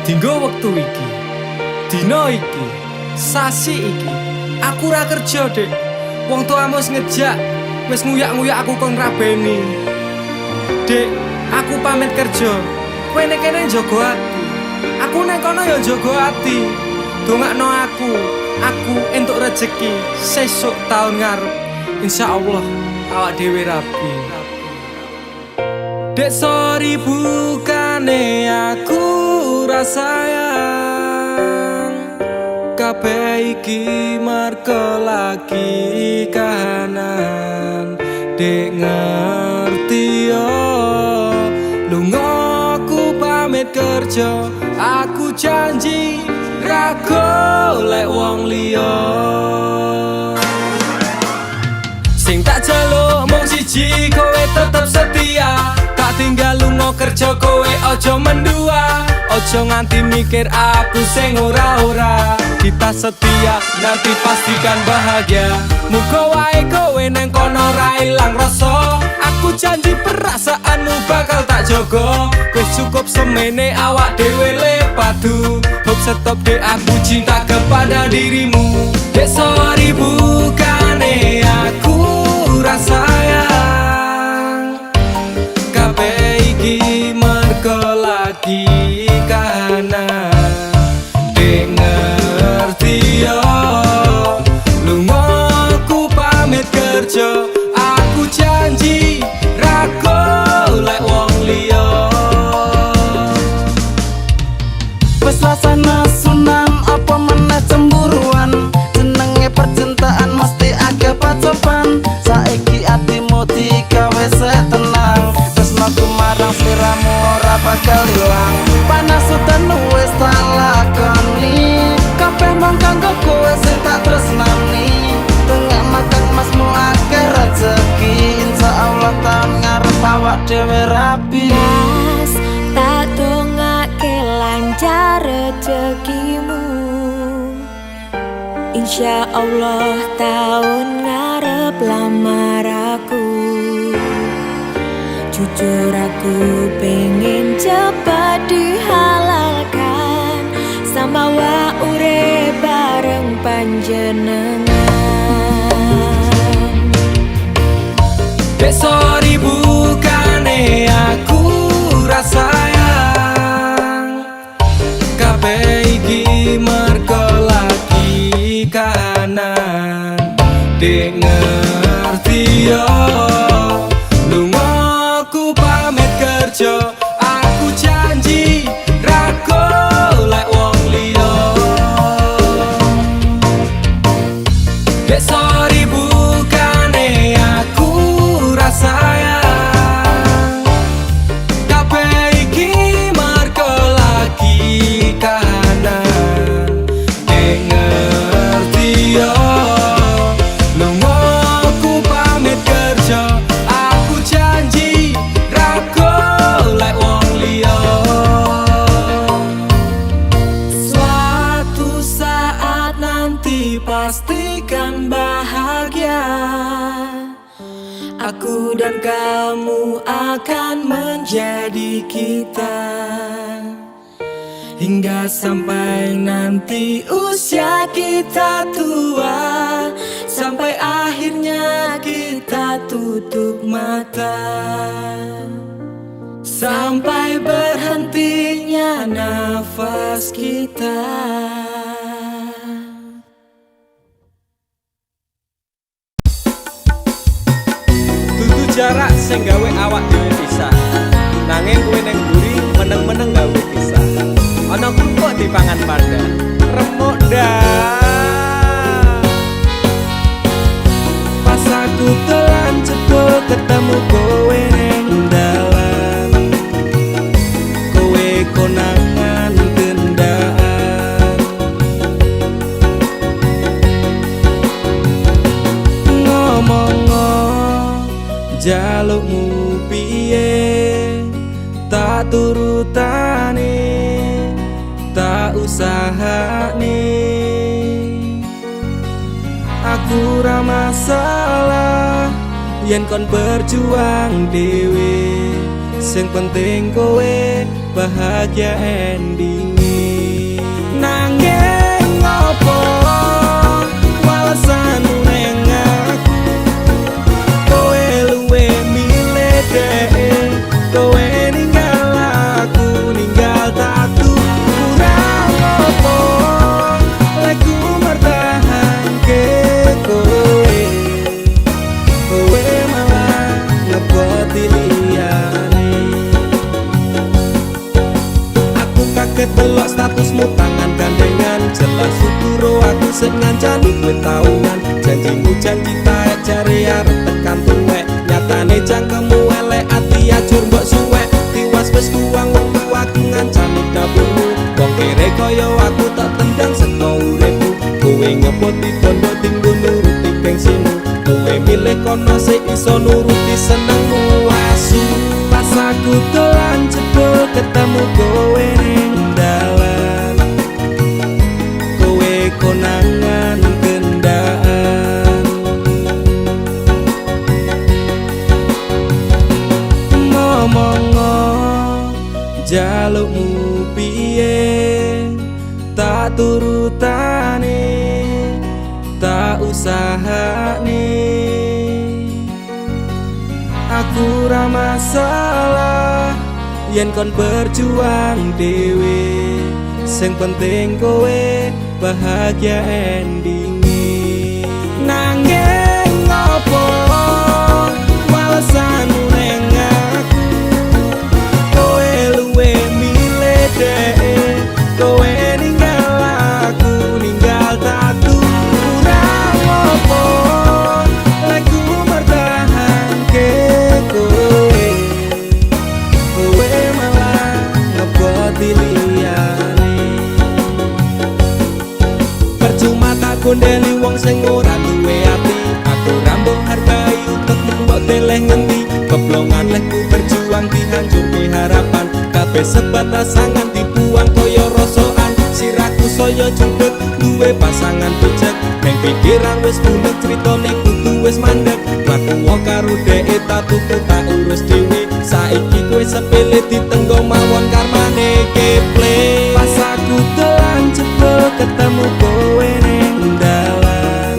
Dinggo wektu iki, dina iki, sasi iki, aku ora kerja, Dek. Wong tuamu wis ngejak, wis nguyak-nguyak aku kon ngrabeni. Dek, aku pamit kerja. Kowe nek kene njaga ati. Aku nek kono ya njaga ati. Dongakno aku entuk rejeki sesuk taun ngarep. Insyaallah awak dhewe rapi. Dek sorry bukane aku rasayang kabeh iki merko lagi kahanan. Dek ngerti yo lunga aku pamit kerja, aku janji ra golek wong liya. Sing tak jaluk mung siji, kowe tetep setia. Tak tinggal lunga kerja, kowe ojo mendua. Ojo nganti mikir aku sing ora-ora. Kita setia, nanti pastikan bahagia. Muga wae kowe neng kono ra ilang rasa. Aku janji perasaanmu bakal tak jogo. Wis cukup semene awak dhewe le padu. Hope stop dek, aku cinta kepada dirimu. Dek sorry bukane aku rasayang kabeh iki mergo lagi kahanan. Dek ngerti yo lunga aku pamit kerja, aku janji ra golek wong liya. Wes rasane sunan apa meneh cemburuan, jenenge percintaan mesti agak pacoban. Saiki atimu digawe tenang, tresnaku marang sliramu ora bakal ilang. Panas udan wis tak lakoni, kabeh mung kanggo kowe sing tak tresnani. Tengah makan masmu akeh rezeki, insyaallah taun ngarep awak dhewe rapi. Tak dongake lancar rezekimu, insya Allah tahun ngarep lamar aku. Jujur aku pengen cepat dihalalkan, sama wa urip bareng panjenengan. Dek sorry bukane aku rasayang kabeh iki mergo lagi kahanan. Dek ngerti yo lunga aku pamit kerja, aku janji ra golek wong liya. Dek sorry bukane aku rasayang kabeh iki mergo lagi kahanan. Dek ngerti yo lunga aku pamit kerja, aku janji ra golek wong liya. Suatu saat nanti pastikan bahagia, aku dan kamu akan menjadi kita. Hingga sampai nanti usia kita tua, sampai akhirnya kita tutup mata, sampai berhentinya nafas kita. Dudu jarak sing gawe awak dhewe pisah, nanging kowe ning mburi meneng-meneng gawe pisah. Ana kok dipangan panda, remuk dah. Pas aku telan cedhak ketemu kowe ning dalan, kowe konangan gendaan. Ngomong jalukmu piye, tak turutane, tak usahane. Aku ra masalah yen kon berjuang dhewe, sing penting kowe bahagia endinge. Nanging ngopo walesanmu neng aku, kowe luwe milih dek, kowe ninggal aku ninggal tatu. Kurang ngopo leku mertahanke kowe, kowe malah ngeboti liyane. Aku kaget delok statusmu tangan gandengan, jelas suturo aku sing ngancani kowe tahunan. Janjimu janji taek jare arep tekan tuwek, nyatane cangkemmu elek ati ajur mbok suwek. Tiwas wis kuwang wektu aku ngancani dapurmu, wong kere kaya aku tak tendang saka uripmu. Kowe ngepoti bondo tinggo nuruti gengsimu, kowe milih kono sik iso nuruti senengmu. Asu pas aku dolan jebul ketemu kowe ning dalan, kowe konangan kendaan. Ngomong-ngo jalukmu piye, tak turutane, tak usahane. Aku ra masalah yen kon berjuang dewe, sing penting kowe bahagia endinge. Nanging ngopo walesanmu neng aku, kowe luwe milih dek, kowe ninggal aku ninggal tatu. Kurang ngopo leku mertahanke kowe, kowe malah ngeboti liyane. Percuma tak gondeli wong sing ora duwe ati, aku ra mbok hargai utekmu mbok deleh ngendi. Keblongan lekku berjuang dihancurke harapan, kabeh sebatas angan dibuang koyo rosokan. Sirahku saya jundut duwe pasangan becek, neng pikiran wis bulet critane kudu wis mandek. Laku karo dhek tak tuku tak urus dhewe, saiki kowe sepele ditenggo mawon karmane keple. Pas aku dolan jebul ketemu kowe ning dalan,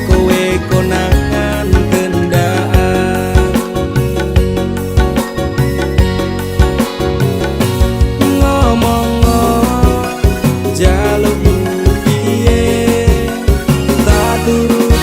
kowe konangan kendaan. Ngomong-ngo jalukmu piye, tak turut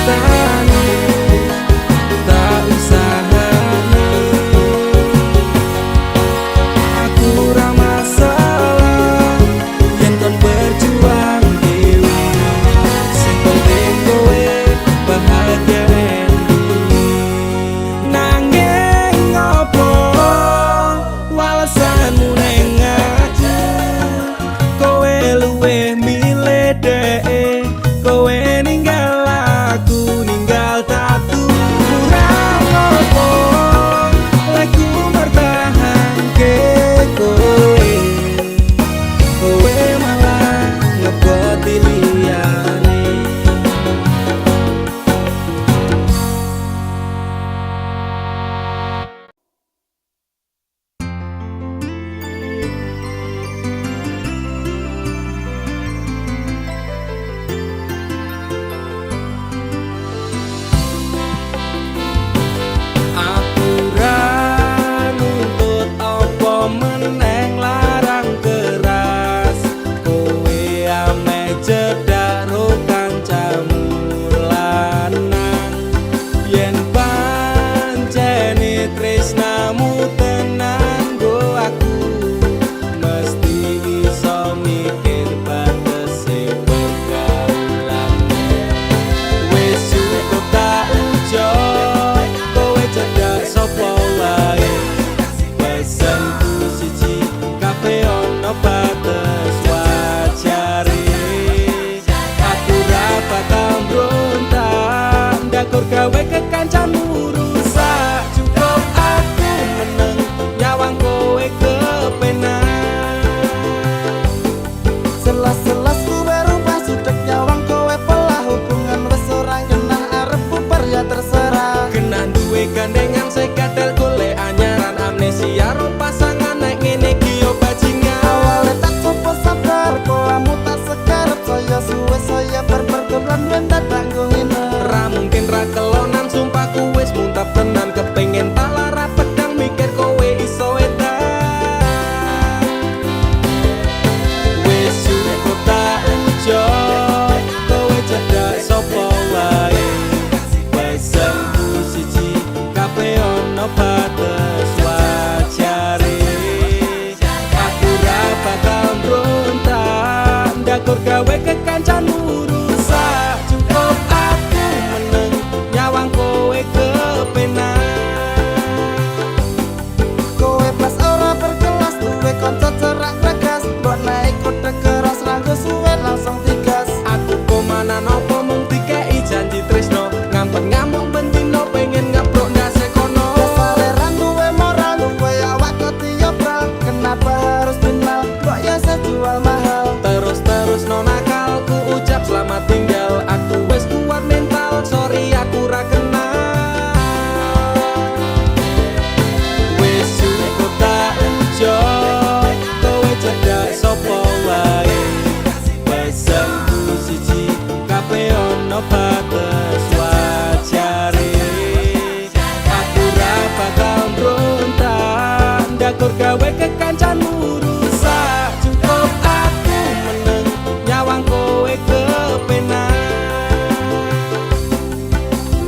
Dakur gawe kekancanmu rusak. Cukup aku meneng nyawang kowe kepenak.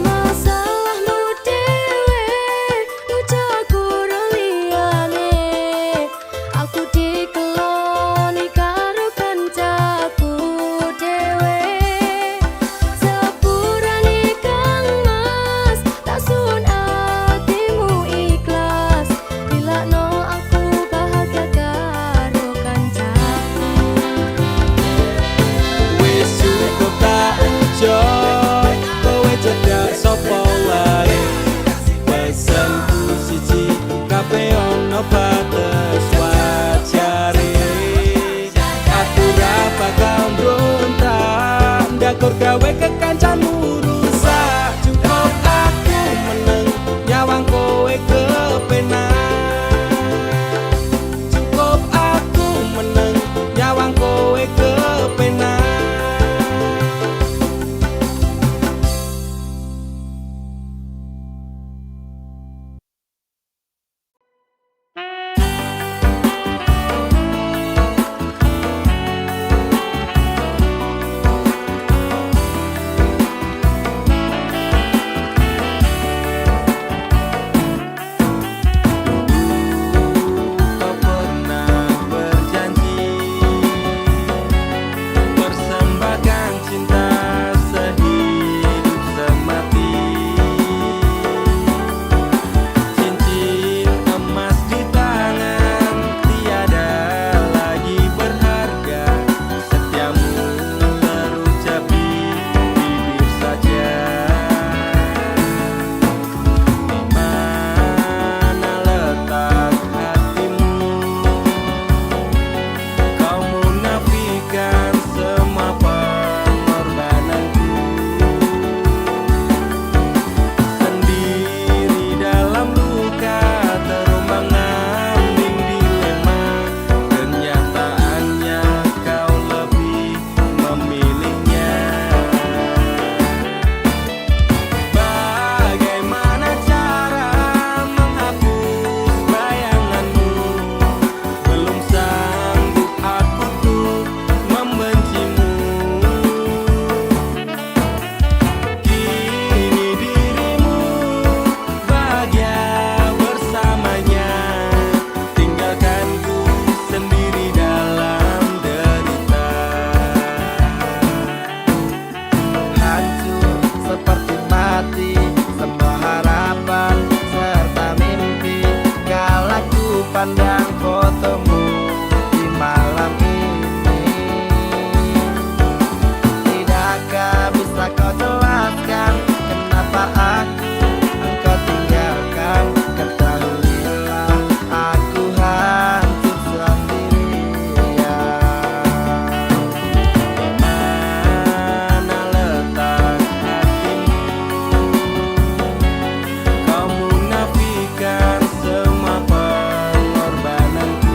Masalahmu dewe ucap kurang liyane. Aku dikeloni karo kancaku dewe. Sepurane Kang Mas tak sun atimu ikhlas. Dilakno aku bahagia karo kancaku. Wis cukup tak enjoy kowe cedak sapa wae. Pesenku siji kabeh ono bates wajare. Aku ra bakal mbrontak dakur gawe kekancanmu rusak. Cukup aku meneng nyawang kowe kepenak. Cukup aku meneng nyawang kowe kepenak. Kau pernah berjanji persembahkan cinta sehidup semati. Cincin emas di tangan tiada lagi berharga. Setiamu terucap di bibir saja. Di mana letak hatimu? Kau munafikan semua pengorbananku. Sendiri dalam luka terombang-ambing dilema. Kenyataannya kau lebih memilihnya. Bagaimana cara menghapus bayanganmu? Belum sanggup aku tuh membencimu. Kini dirimu bahagia bersamanya. Tinggalkanku sendiri dalam derita. Hancur seperti mati semua harapan serta mimpi. Kala ku pandang fotomu di malam ini, tidakkah bisa kau jelaskan kenapa aku engkau tinggalkan? Ketahuilah aku hancur sendirian. Mana letak hatimu? Kau munafikan semua pengorbananku.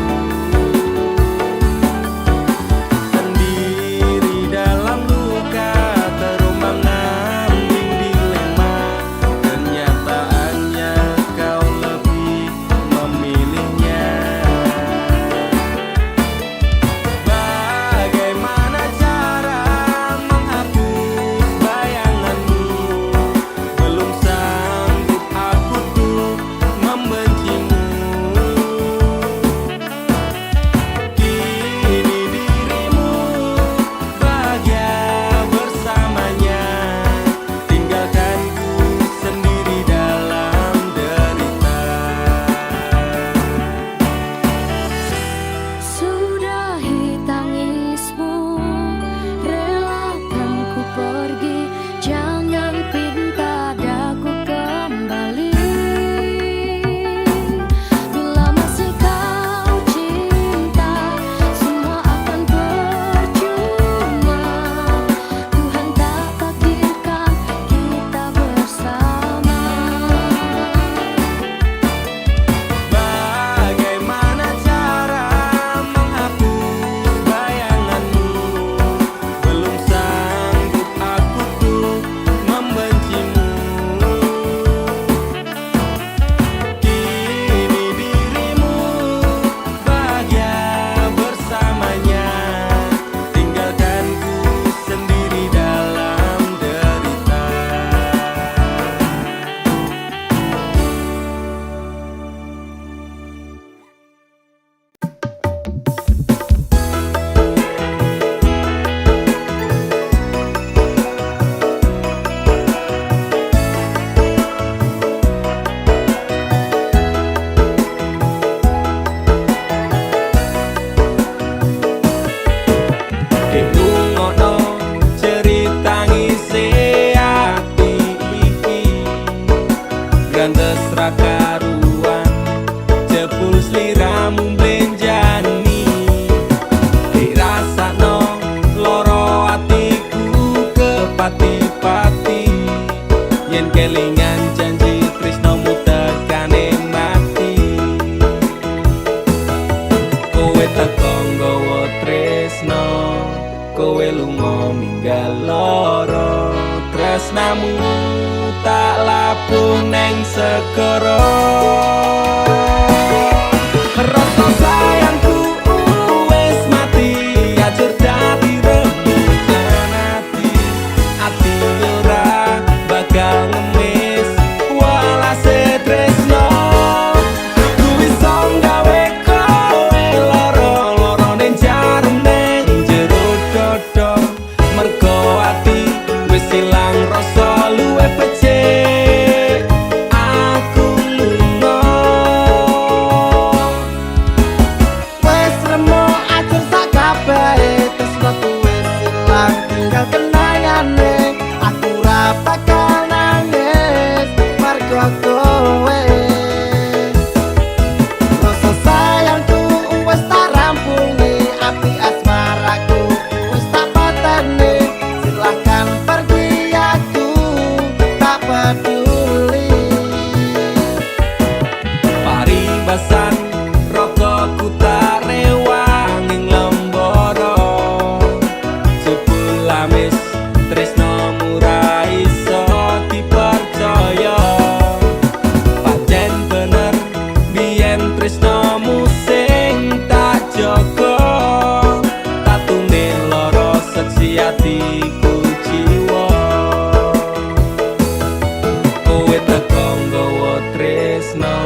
ninggal loro tresnamu tak lapuh neng segara. Rasa sayangku wis mati ajur dadi rembugan ati ora bakal ngemis walase tresno. Aku iso gawe kowe loro-loro ning jarum ning jero dodo mergo ati wis ilang rasa luwih becik. Aku lunga Wes remo ajur sak kabehe tresno wis ilang tinggal kenangane. Aku ora bakal nangis mergo kowe. Rasa sayangku wis tak rampungi, api asmaraku wis tak pateni. Silahkan pergi, aku tak peduli. paribasan rokokku tak rewang ing lembara. Jebul amis tresnomu ra iso dipercaya. Pancen bener biyen tresnomu sing tak jaga. Tatune lara seksi atiku jiwa. Kowe teko nggawa tresno,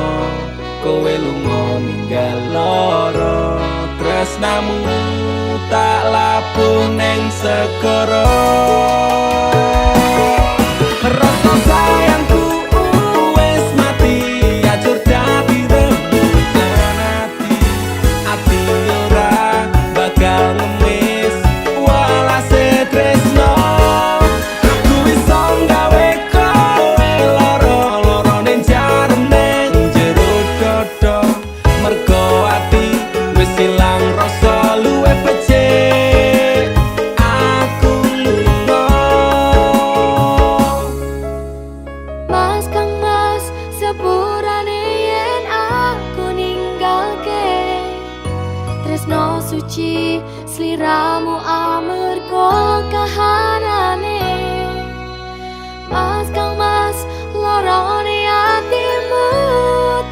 kowe lunga ninggal loro tresnamu tak lapuh neng segara. Rasa sayangku wis mati ajur dadi rembugan ati ora bakal ngemis walase tresno. Aku iso gawe kowe loro-loro ning jarum ning jero dodo mergo ati wis ilang rasa luwih becik. Aku lunga Mas kang mas sepurane yen aku ninggalke tresno suci sliramu amarga kahanane. Mas kang mas lorone atimu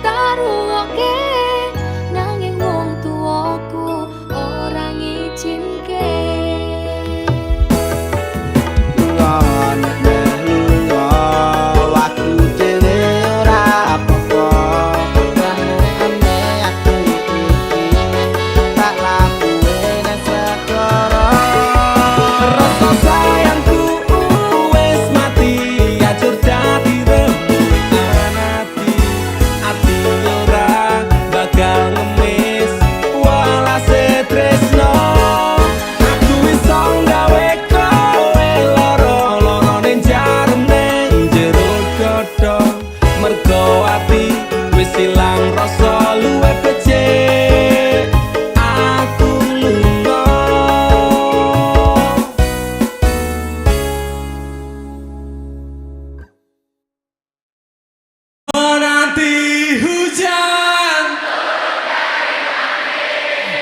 taruke nanging wong tuaku ora ngizinke. Ngono lunga aku dhewe ora apa-apa. Ane aku iki tak lakuwe nang segara. rasa sayangku wis mati ajur dadi rembugan ati ora bakal ngemis walase tresno. Aku iso gawe kowe loro-loro ning jarum ning jero dodo mergo ati wis ilang rasa luwih becik. Aku lunga menanti hujan.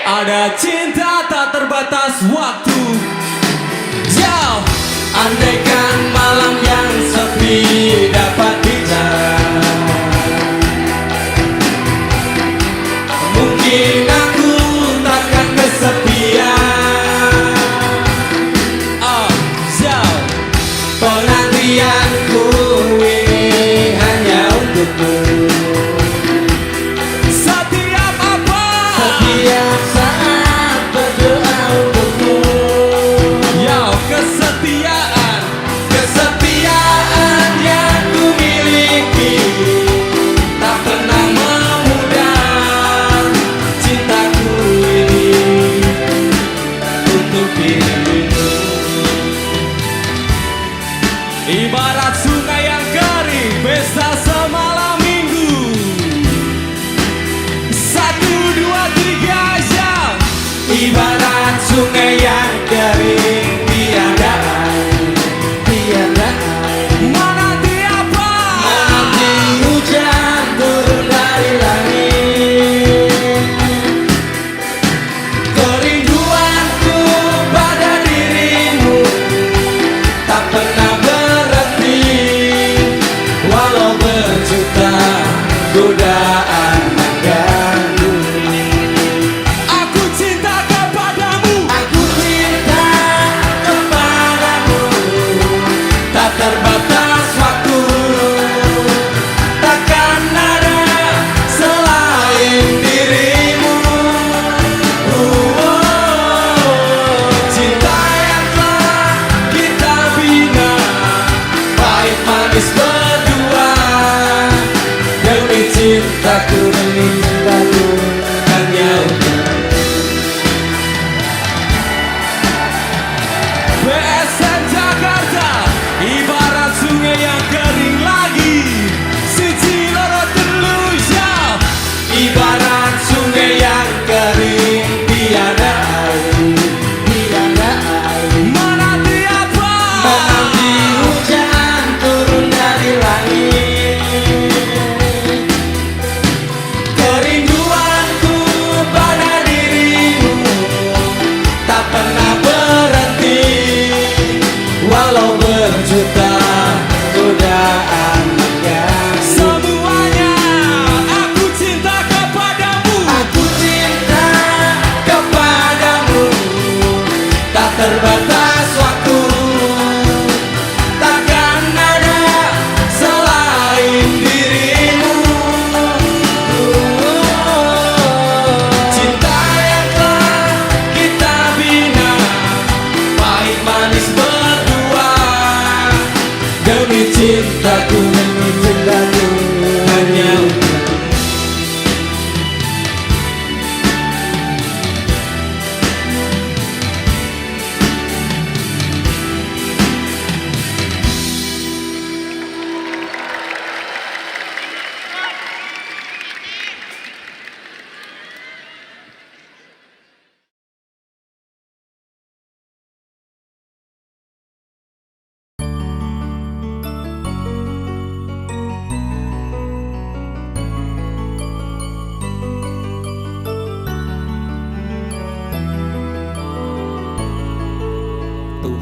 Ada cinta tak terbatas waktu. Jauh andaikan malam yang sepi dapat bicara, mungkin aku takkan kesepian. Oh, jauh penantianku ini hanya untukmu. Setiap apa, Setiap saat berdoa untukmu. ya kesetiaan, kesetiaan yang ku miliki tak pernah memudar. Cintaku ini untuk dirimu. Ibarat sungai yang kering, pesta semalam minggu. 1, 2, 3 jam. Ibarat sungai yang kering, tiada air, Tiada menanti apa? menanti hujan turun dari langit. Kerinduanku pada dirimu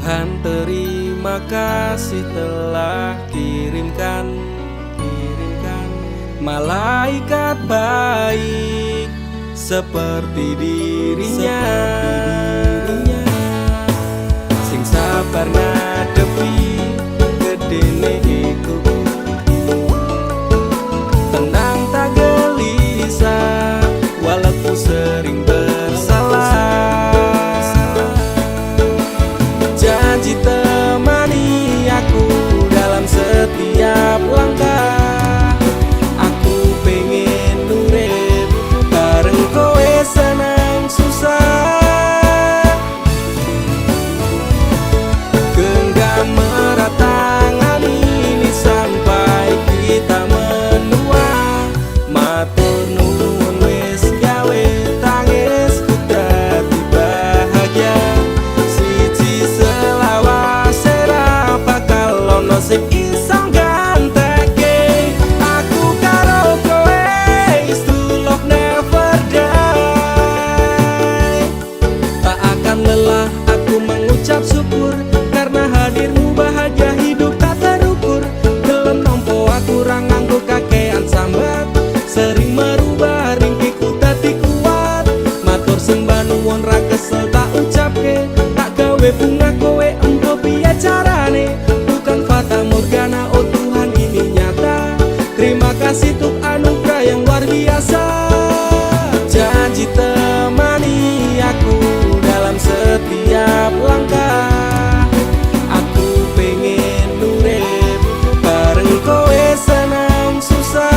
Tuhan terima kasih telah kirimkan malaikat baik seperti dirinya, sing sabar ngadepi gedene iku, tenang tak gelisah walaupun sering bersalah. Janji temani aku dalam setiap langkah, aku pengen urip bareng kowe senang susah. Genggam erat tangan ini sampai kita menua, matur nuwun wis gawe tangisku dadi bahagia. Siji selawase ra bakal ono sing iso gantekake aku karo kowe, is to love never die. Tak akan lelah aku mengucap syukur karena hadirmu bahagia hidup tak terukur. Gelem nompo aku ra nganggo kakean sambat, sering merubah ringkiku dadi kuat. Matur sembah nuwun ra kesel tak ucapke, tak gawe bunga kowe empo piye carane. Bukan fata morgana, oh Tuhan ini nyata. Terima kasih untuk anugerah yang luar biasa. Janji temani aku dalam setiap langkah, aku pengen urip bareng kowe senang susah.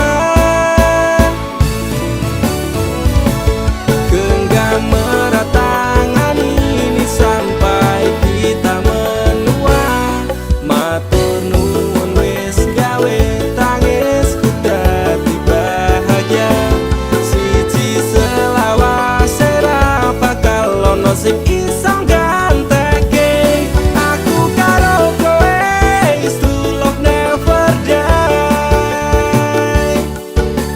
Genggam erat tangan ini sampai kita menua, matur nuwun wis gawe tangisku dadi bahagia. Siji selawase ra bakal ono sing iso gantekake aku karo kowe, is to love never die.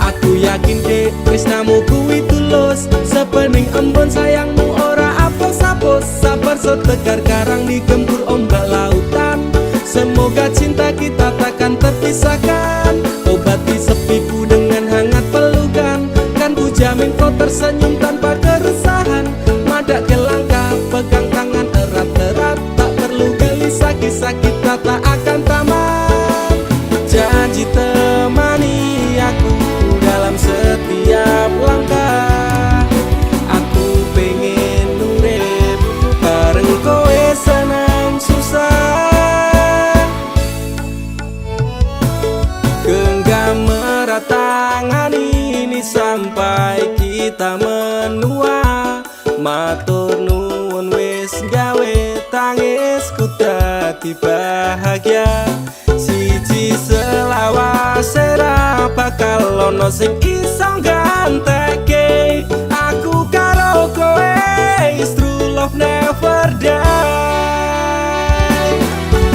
Aku yakin dek tresnamu kuwi tulus, sepening embun sayangmu ora apos-apos. Sabar so tegar karang digempur ombak lautan, semoga cinta kita takkan terpisahkan. Obati sepiku dengan hangat pelukan, kan ku jamin kau tersenyum tanpa keresahan. Madak ke langkah pegang tangan erat-erat, tak perlu gelisah kisah kita tak akan tamat. Janji temani aku dalam setiap langkah, aku pengen urip bareng kowe senang susah. Genggam erat tangan ini sampai kita menua, matur nuwun wis gawe tangisku dadi bahagia. Siji selawase ra bakal ono sing iso gantekake aku karo kowe, is true love never die.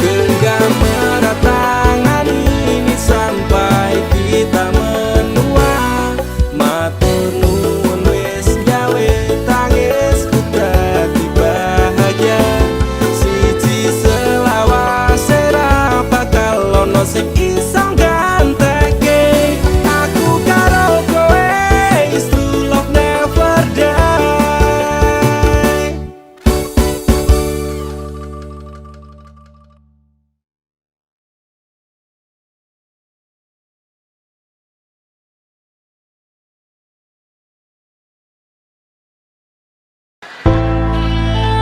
Genggam erat tangan ini sampai kita menua, matur nuwun wis gawe tangisku dadi bahagia. Siji selawase ra bakal ono sing iso gantekake aku karo kowe, is true love never die.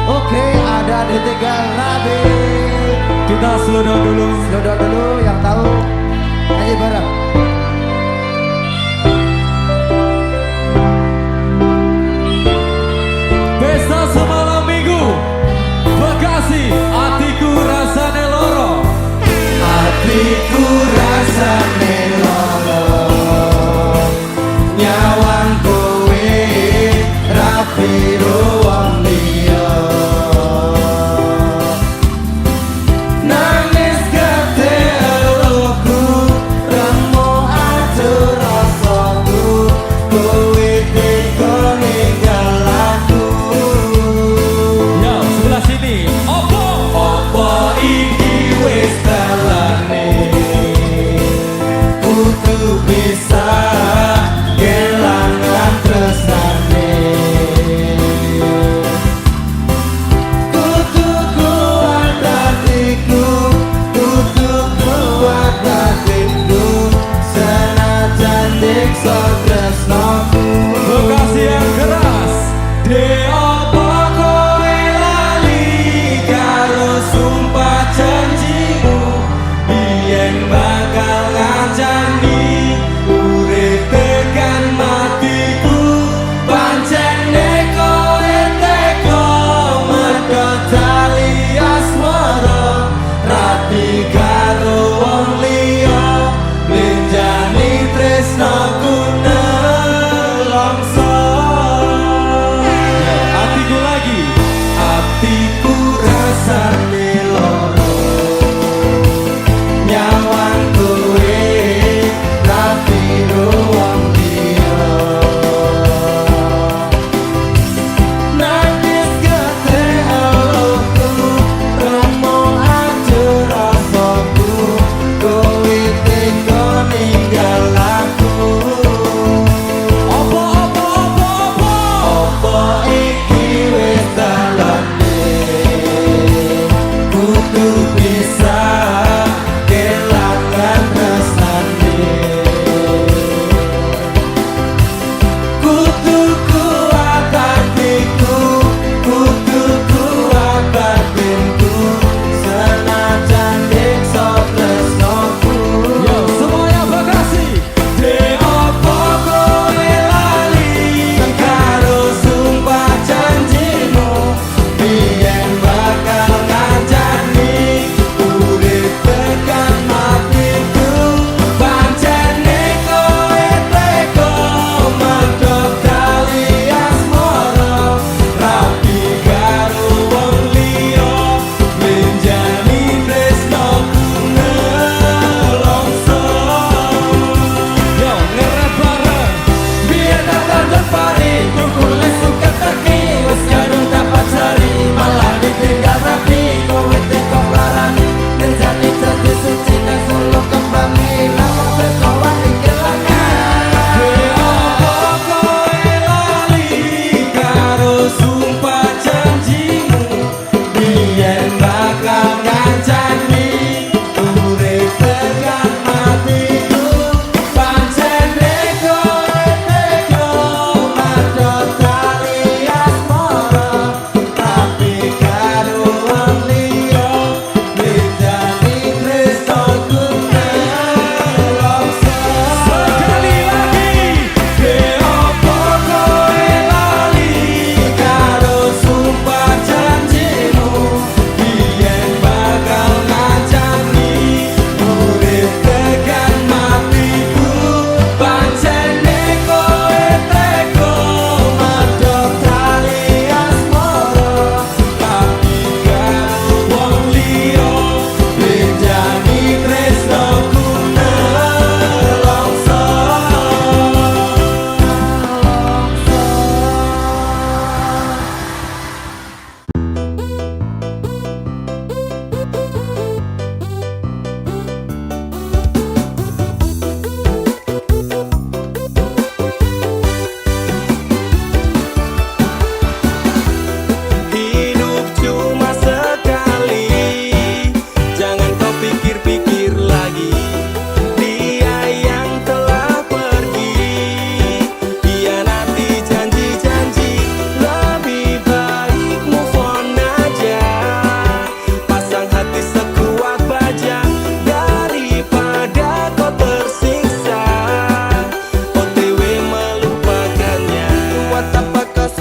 Oke, ada D3 Rabi. Kita slowdown dulu. Slowdown dulu, yang tahu nyanyi bareng. Pesta semalam minggu Bekasi, atiku rasane loro. Hatiku rasane loro, nyawang kowe rapi wong liya. Nangis gete eluku, remo atur rasaku, kowe tega ninggal aku. Ya, sebelah sini. Opo.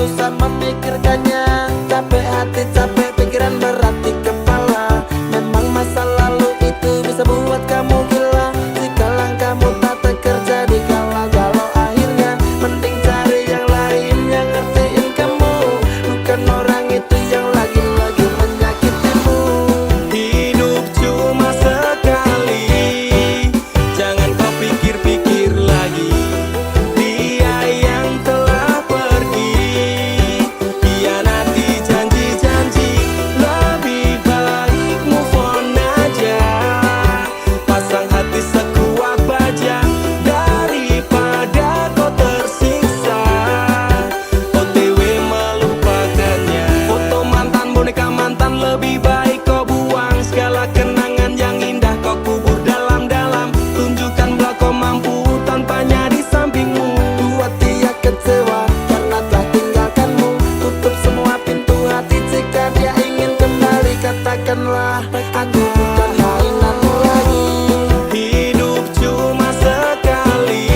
susah memikirkannya. Capek hati, capek pikiran, berat di kepala. Memang masa lalu itu bisa buat kamu gila. Jika langkahmu tak terjadi galau-galau, akhirnya mending cari yang lain yang ngertiin kamu, bukan orang itu yang lagi-lagi menyakitimu. Hidup cuma sekali, jangan kau pikir-pikir lagi. Dia yang telah pergi, hianati janji-janji. Lebih baik move on aja, pasang hati sekuat baja, daripada kau tersiksa OTW melupakannya. Foto mantan, boneka mantan, lebih baik kau buang. Segala kenangan yang indah kau kubur dalam-dalam. Tunjukkan bahwa kau mampu tanpanya di sampingmu. Buat dia kecewa karena telah tinggalkanmu. Tutup semua pintu hati jika dia ingin kembali. Katakanlah aku bukan mainanmu lagi. Hidup cuma sekali,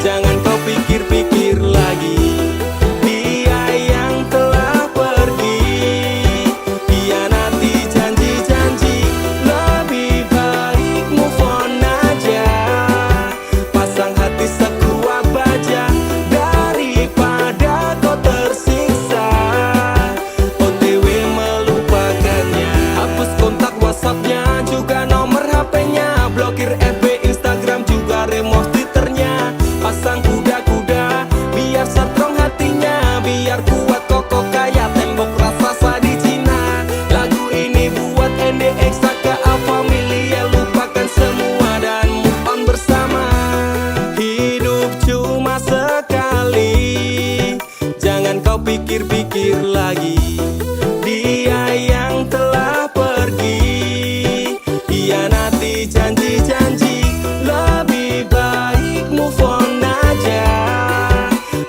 jangan kau pikir-pikir lagi. Dia yang telah pergi, hianati janji-janji. Lebih baik move on aja, pasang hati sekuat baja, daripada kau tersiksa OTW melupakannya. Hapus kontak WhatsAppnya, juga nomor HP-nya. Blokir FB, Instagram, juga remove Twitternya. Pasang kuda-kuda, biar strong hatinya. Biar kuat kokoh kayak tembok raksasa di Cina. Lagu ini buat NDX, KA Familia. Lupakan semua dan move on bersama. Hidup cuma sekali, jangan kau pikir-pikir lagi. Dia yang telah pergi, hianati janji-janji. Lebih baik move on aja,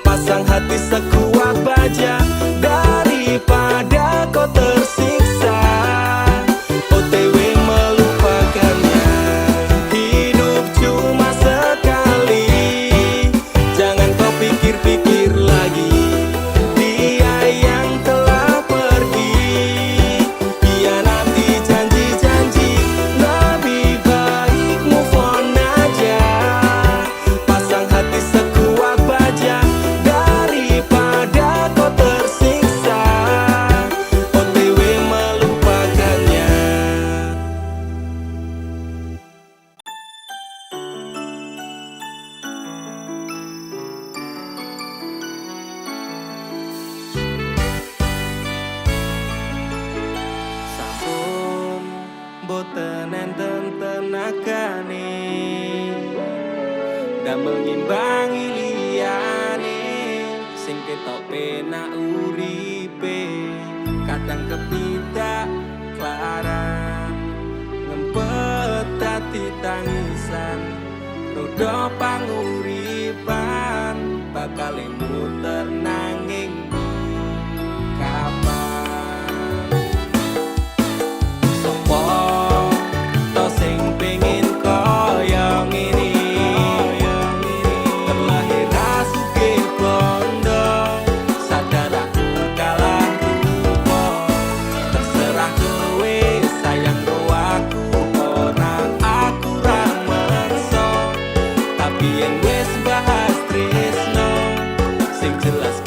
pasang hati sekuat baja, daripada kau tersiksa OTW melupakannya. Hidup cuma sekali, jangan kau pikir-pikir lagi. Dia yang telah pergi, hianati janji-janji. Lebih baik move on aja, pasang hati sekuat baja, daripada kau tersiksa OTW melupakannya. Sampun boten enten tenagane, damel ngimbangi liyane. Sing ketok penak uripe, kadang kepidak klaran. Ngempet ati tangisan, rodo panguripan. Bakal muter nanging kapan. Sopo to sing pengin kaya ngene, terlahir sugih bondo, sadar aku kalah rupa. Terserah kowe sayang ro aku, ora aku ra merso. Tapi yen wis bahas tresno, sing jelas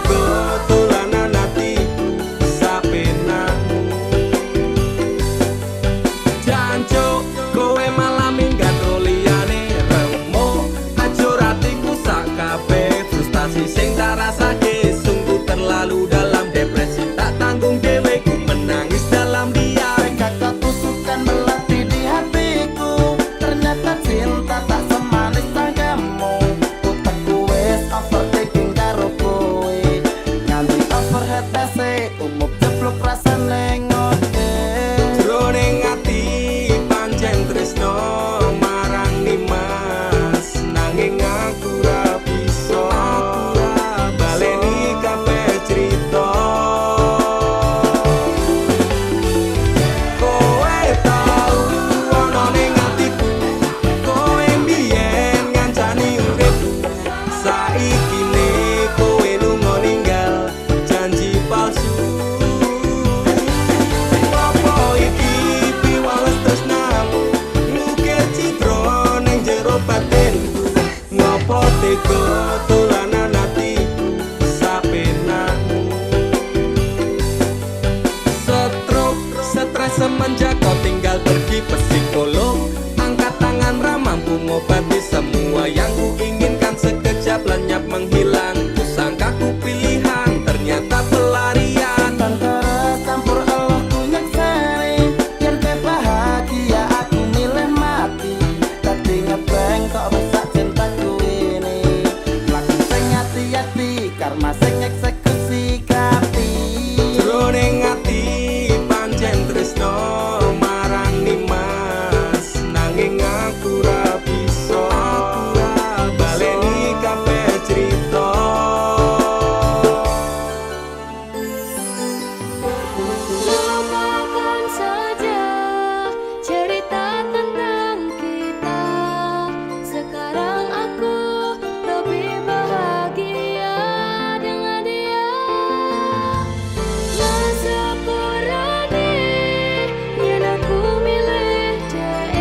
tega dolanan atiku sapenakmu. Jancuk kowe malah minggat liyane remo, ajur atiku sak kabeh frustasi sing tak rasake sungguh terlalu dalam, depresi tak tanggung dhewe ku menangis dalam diam. Kakak tusukan melati di hatiku, ternyata cinta tak semanis tanggamu. Utekku wis overthinking karo kowe, nganti overhead ese umup jeblok rasane ngode. Jroning ati pancen tresno marang Nimas, nanging aku ra bisa baleni kabeh crita. Kowe tau ana ning atiku, kowe mbiyen ngancani uripku, saikine kowe lunga ninggal janji palsu. Apa iki piwales tresnamu, ngukir citra ning jero batinku, ngopo tega dolanan atiku sapenakmu. Stres semenjak kau tinggal pergi psikolog, angkat tangan ramah mampu ngobati semua yang ku inginkan, sekejap lenyap menghilang. Ku sangka ku pilihan, ternyata pelarian. Antara campur Allah ku nyekseni, biar gue bahagia aku milih mati. Tadi ngebeng kok rusak cintaku ini, laku sing hati-hati karma sing eksekusi kapi. Jroning ati pancen tresno marang Nimas, nanging aku ra bisa baleni kabeh crita. Lupakan saja cerita tentang kita. Sekarang aku lebih bahagia dengan dia. Sepurane yen aku milih dhek,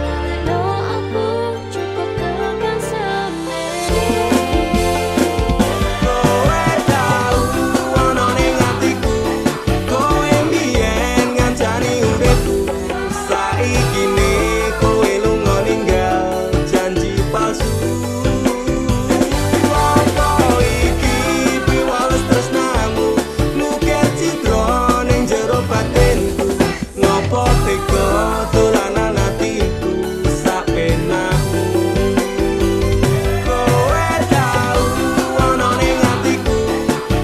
lalekno aku cukup tekan semene. Kowe tau ana ning atiku, kowe mbiyen ngancani uripku, saikine kowe lunga ninggal janji palsu. Apa iki piwales tresnamu, ngukir citra ning jero batinku, ngopo tega dolanan atiku sapenakmu. Kowe tau ana ning atiku,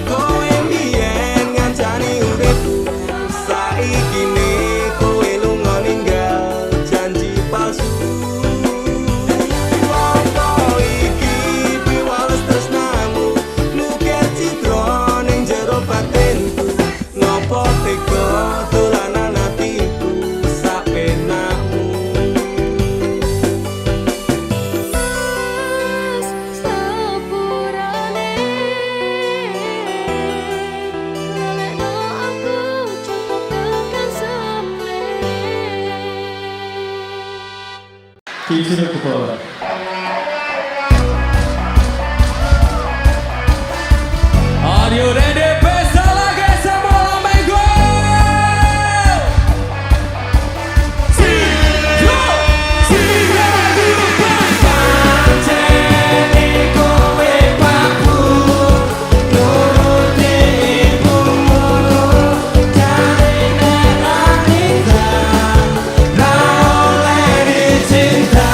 kowe mbiyen ngancani uripku, saikine kowe lunga ninggal janji palsu. Apa iki piwales tresnamu, ngukir citra ning jero batinku, ngopo tega dolanan atiku sapenakmu. Sepurane lalekno aku cukup tekan semene. Digital Kepala. Are you ready? Pesta lagi semua minggu. Pancen kowe paku nuruti ibumu, jarine ra ninggal, ra oleh dicinta.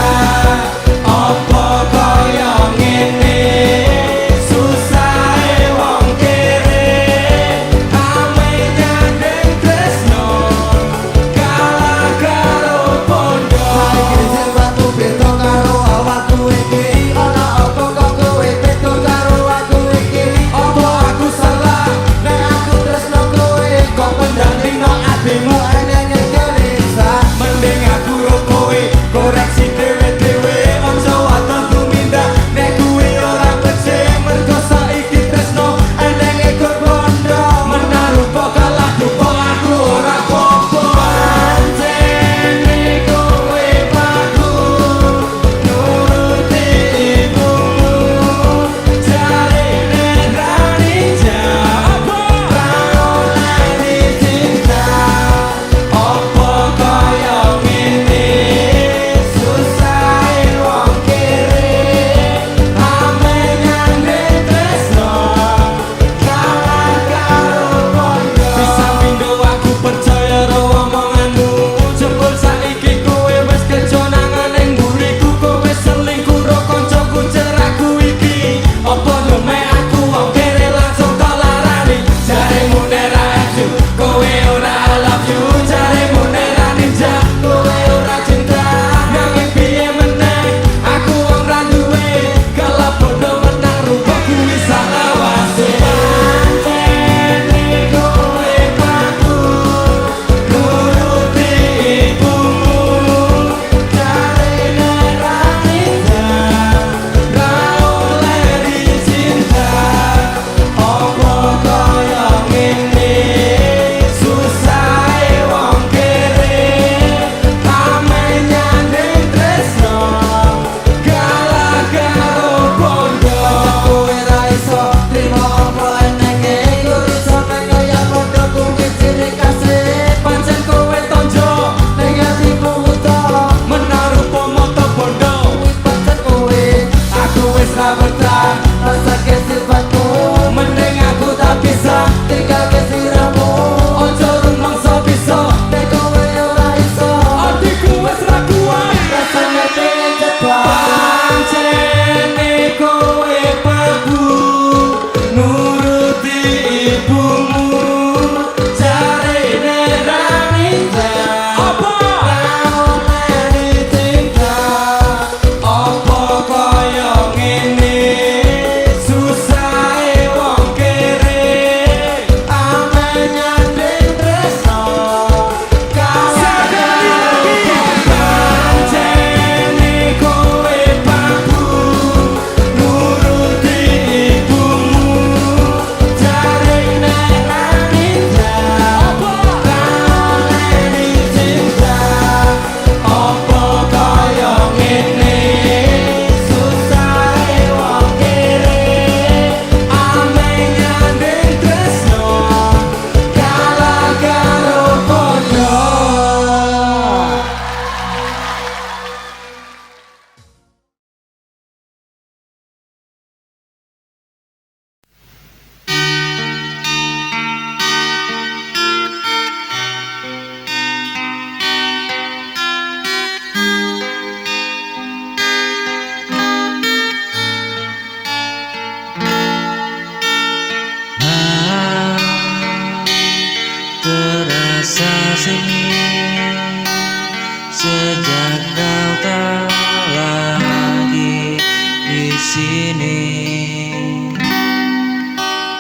sejak kau tak lagi di sini.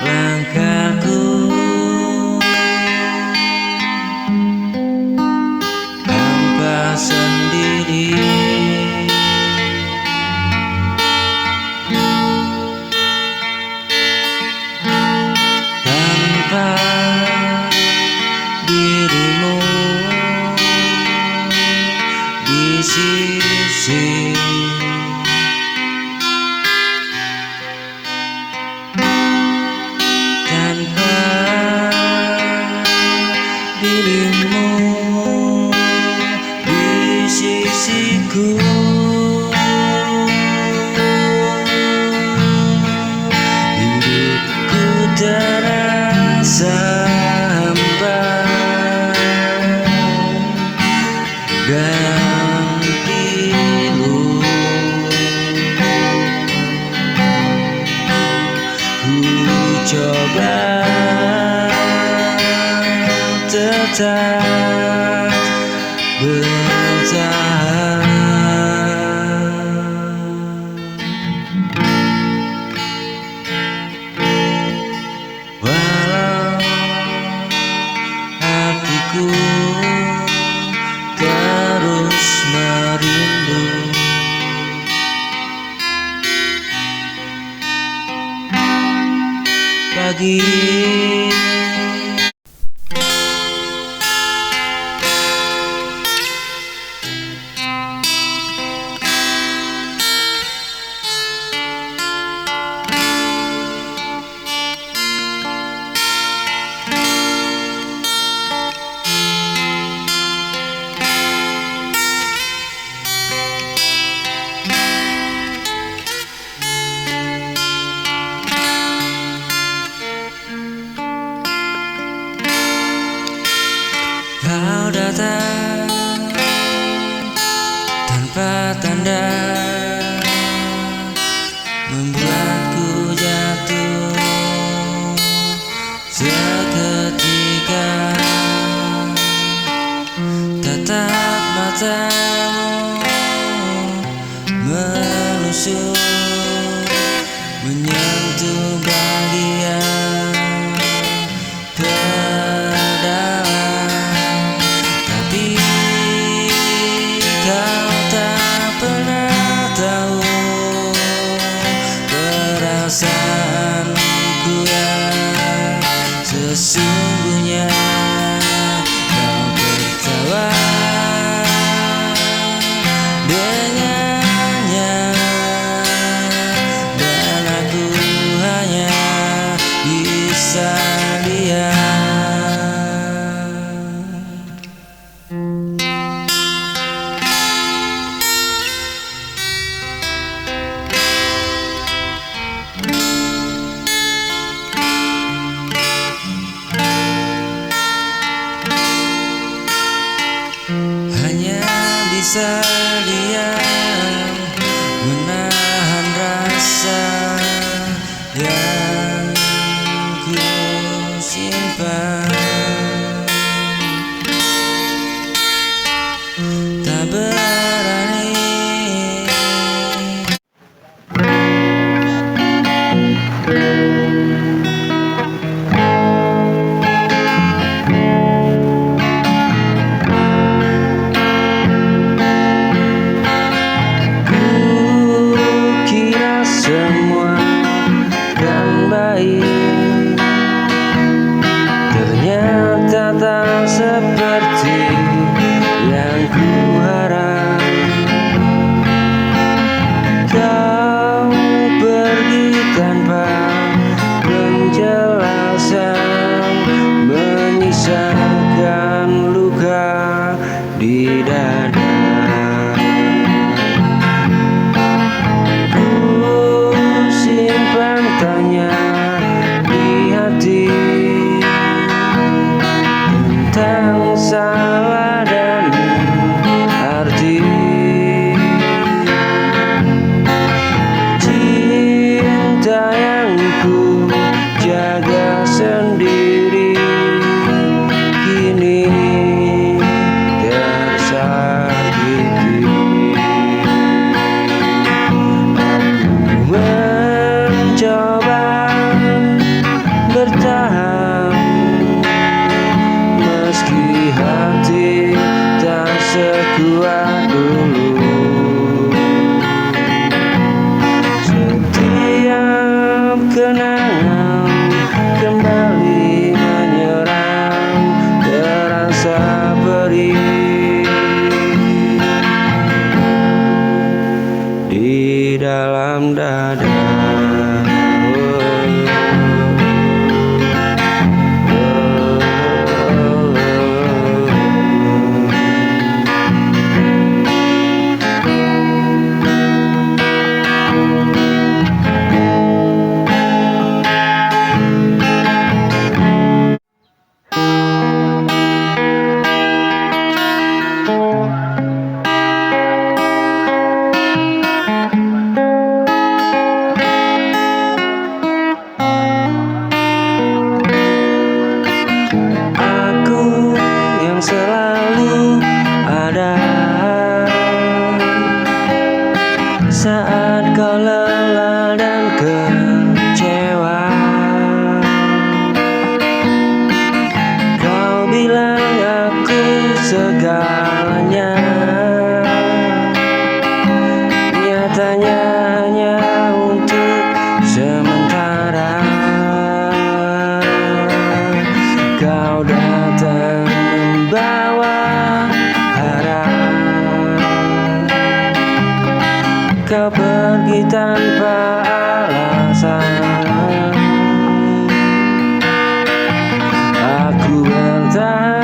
Langkahku hampa sendiri, tanpa dirimu di sisi. Tanpa dirimu di sisiku, hidupku terasa hampa dan pilu. Ku coba tetap bertahan, walau hatiku terus merindu. Pagi kau datang tanpa tanda, membuatku jatuh seketika. Tatap matamu menusuk, menyentuh bagian terdalam, tapi kau tak pernah tahu perasaanku yang sesungguhnya. Kau tertawa dengannya, dan aku hanya bisa diam. Hanya bisa diam, menahan rasa yang ku simpan. Tak berani hati tak sekuat dulu. Setiap kenangan kembali menyerang, terasa perih di dalam dada. Aku yang selalu ada saat kau lelah dan kecewa. Kau bilang aku segalanya, nyatanya hanya untuk sementara. Kau datang membawa harap, kau pergi tanpa alasan. Aku bertahan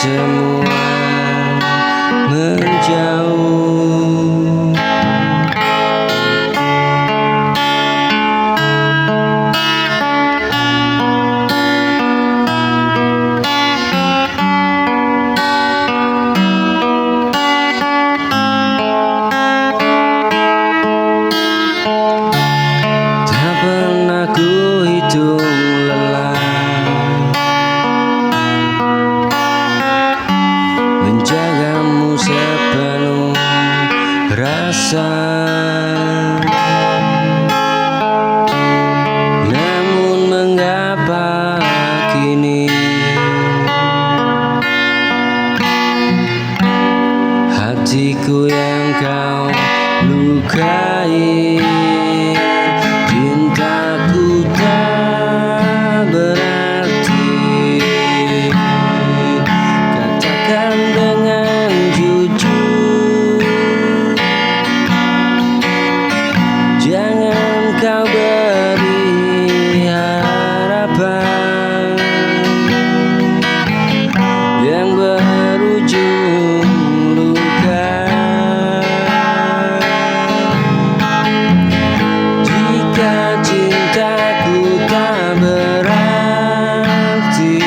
semua menjauh. Tak pernah ku hitung lelah menjagamu sepenuh rasa. Namun mengapa kini hatiku yang kau lukai? Cintaku tak berarti, katakan dengan jujur. Jangan kau beri harapan yang berujung luka. Jika cintaku tak berarti,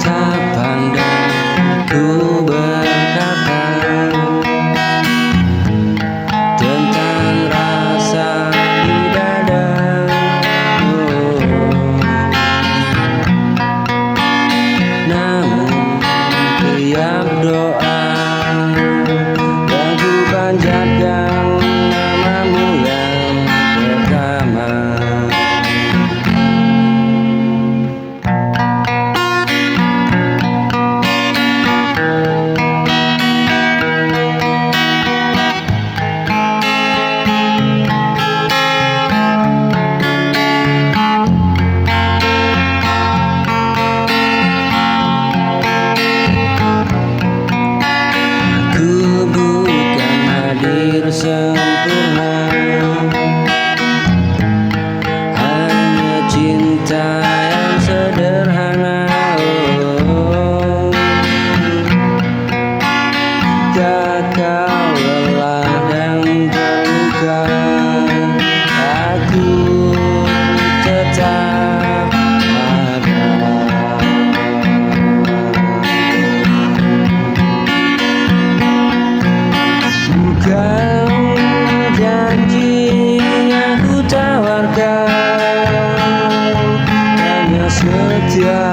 tak pandai ku berkata tentang rasa di dada. Namun tiap doa yang ku panjatkan namamu yang pertama. Aku bukan hadir sempurna, hanya cinta yang sederhana. Jika kau lelah dan terluka, aku tetap ada. Bukan janji yang ku tawarkan, hanya setia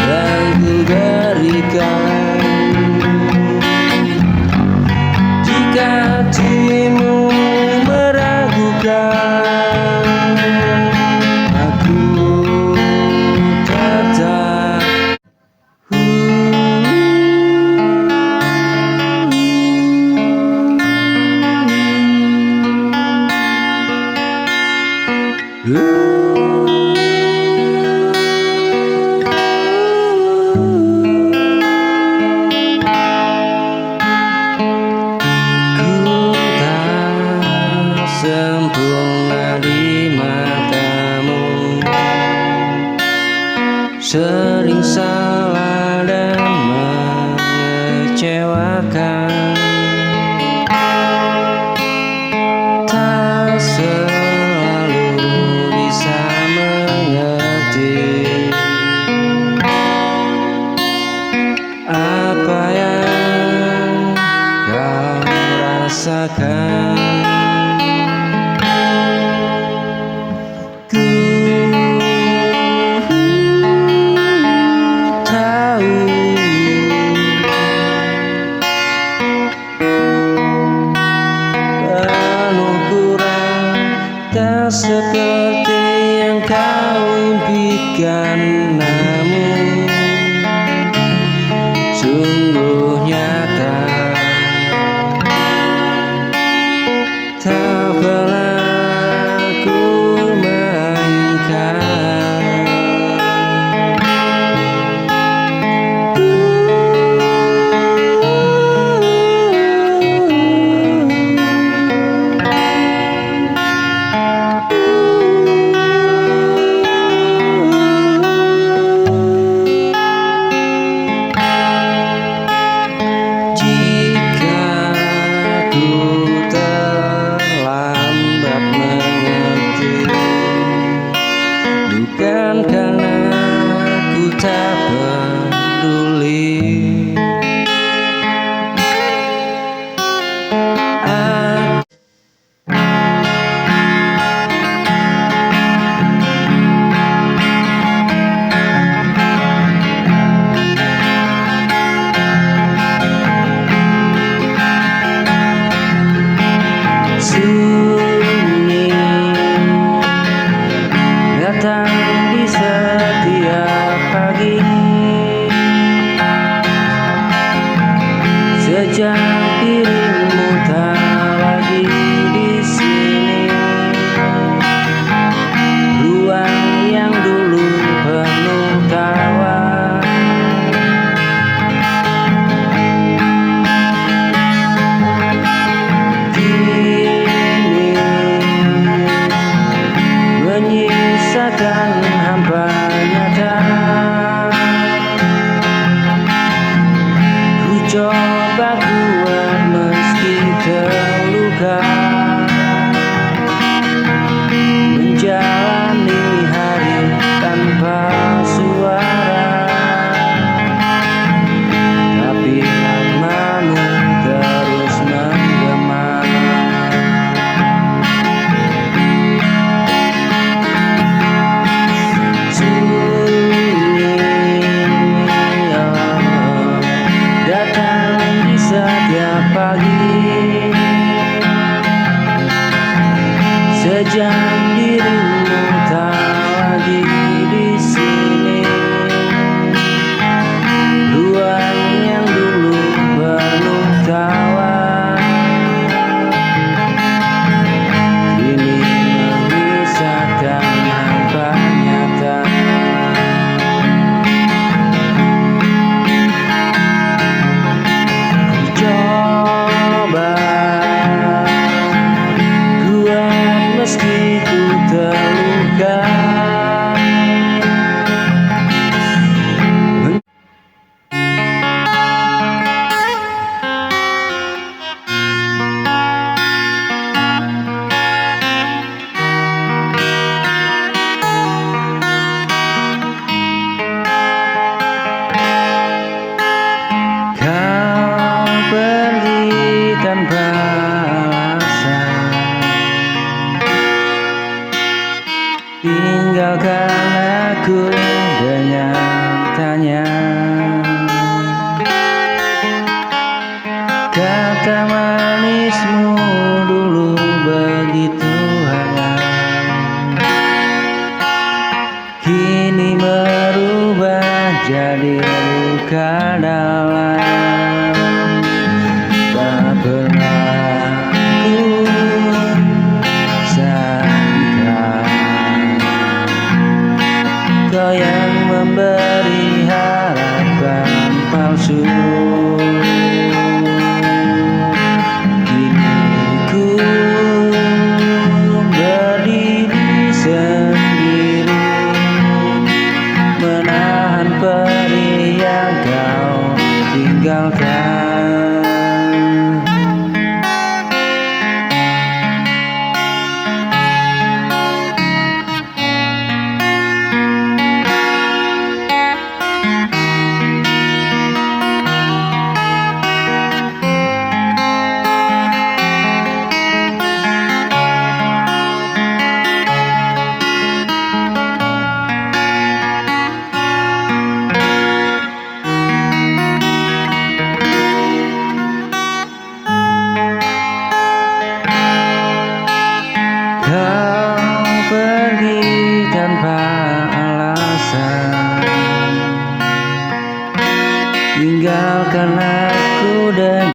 yang ku berikan. Jika hatimu meragukan, aku tetap ku tak sempurna di matamu, sering salah dan mengecewakan. Tak selalu bisa mengerti apa yang kau rasakan. Ku tahu penuh kurang, tak seperti yang kau impikan. Namun sungguh nyata, tak pernah hatiku